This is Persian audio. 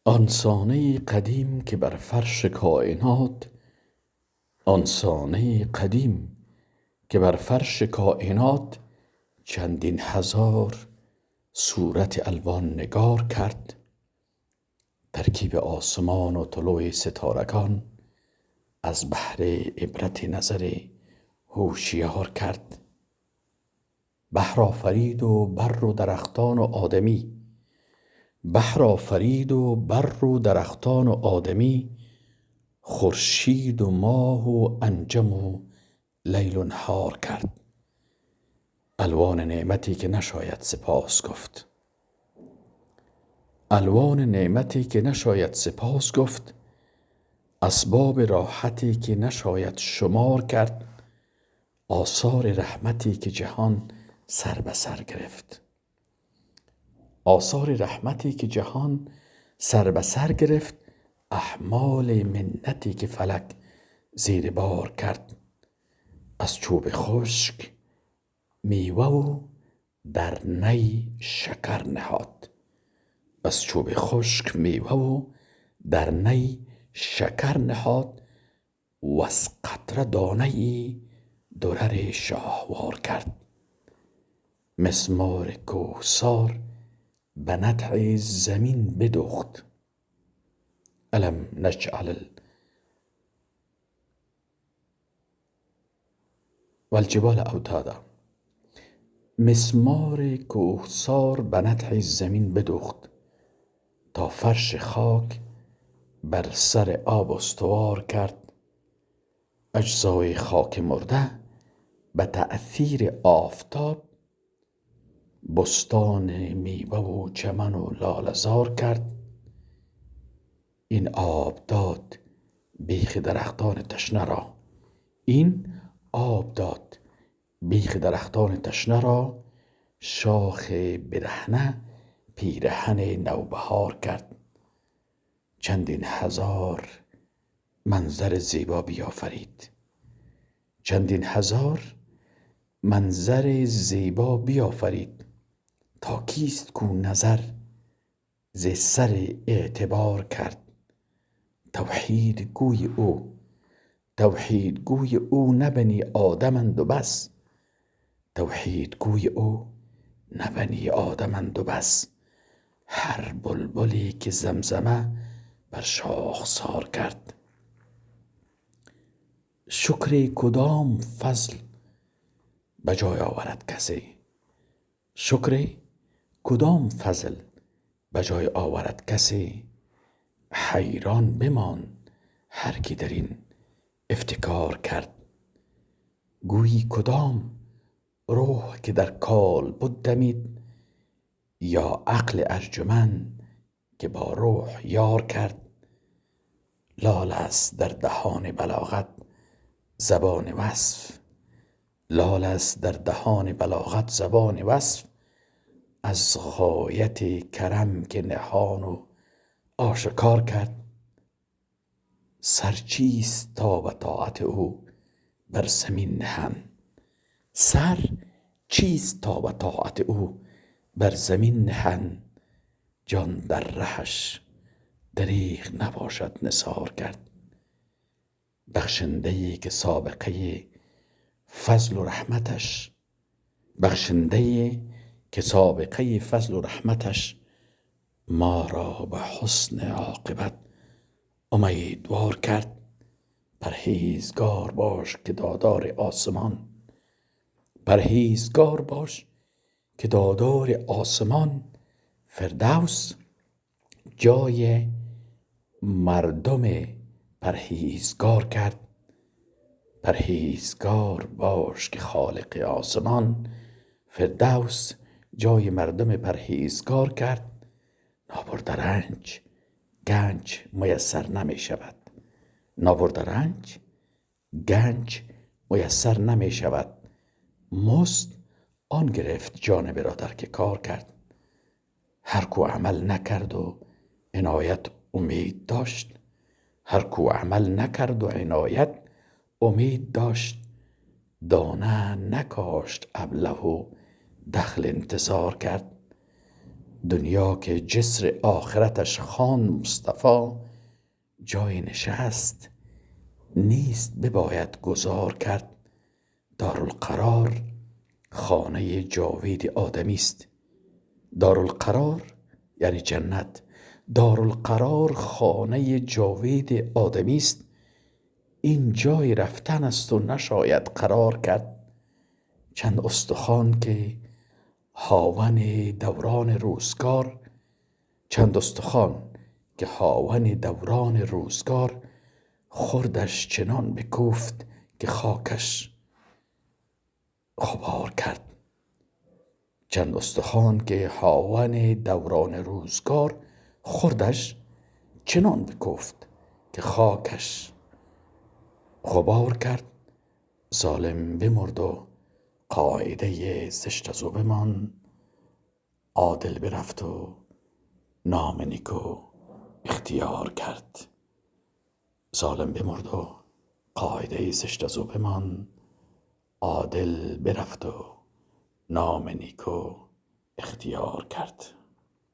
آن سانه قدیم که بر فرش کائنات چندین هزار صورت الوان نگار کرد. ترکیب آسمان و طلوع ستارگان از بهر عبرت نظر هوشیار کرد. بحر آفرید و بر و درختان و آدمی، خورشید و ماه و انجم و لیل و نهار کرد. الوان نعمتی که نشاید سپاس گفت، اسباب راحتی که نشاید شمار کرد، آثار رحمتی که جهان سر به سر گرفت، احمال منتی که فلک زیر بار کرد. از چوب خشک میوه و در نی شکر نهاد، وز قطره دانه ای درر شاهوار کرد. مسمار کوهسار به نطع زمین بدوخت. الم نجعل والجبال اوتادا. مسمار کوهسار به نطع زمین بدوخت تا فرش خاک بر سر آب استوار کرد. اجزای خاک مرده به تأثیر آفتاب بستان میوه و چمن و لاله‌زار کرد. این آب داد بیخ درختان تشنه را، شاخ برهنه پیرهن نوبهار کرد. چندین هزار منظر زیبا بیافرید، تا کیست کو نظر ز سر اعتبار کرد. توحید گوی او نه بنی آدمند و بس، هر بلبلی که زمزمه بر شاخسار کرد. شکر کدام فضل به جای آورد کسی، حیران بماند هر که در این افتکار کرد. گویی کدام روح که در کالبد دمید، یا عقل ارجمند که با روح یار کرد. لال است در دهان بلاغت زبان وصف، از غایت کرم که نهان و آشکار کرد. سر چیست تا به طاعت او بر زمین نهند، جان در رهش دریغ نباشد نثار کرد. بخشنده که سابقه فضل و رحمتش ما را به حسن عاقبت امیدوار کرد. پرهیزگار باش که دادار آسمان فردوس جای مردم پرهیزگار کرد. پرهیزگار باش که خالق آسمان فردوس جای مردم پرهیزگار کرد. نابرده رنج گنج میسر نمی شود. مزد آن گرفت جان برادر که کار کرد. هر کو عمل نکرد و عنایت امید داشت، دانه نکاشت ابله و دخل انتظار کرد. دنیا که جسر آخرتش خواند مصطفی، جای نشست نیست بباید گذار کرد. دارالقرار خانه جاوید آدمی است. دارالقرار یعنی جنت، دارالقرار خانه جاوید آدمی است. این جای رفتن است و نشاید قرار کرد. چند استخوان که هاون دوران روزگار، چند استخوان که هاون دوران روزگار، خوردش چنان بکوفت که خاکش غبار کرد. چند استخوان که هاون دوران روزگار، خوردش چنان بکوفت که خاکش غبار کرد. ظالم بمرد و قاعده زشت از او بماند. عادل برفت و نام نیکو اختیار کرد. ظالم بمرد و قاعده زشت از او بماند. عادل برفت و نام نیکو اختیار کرد.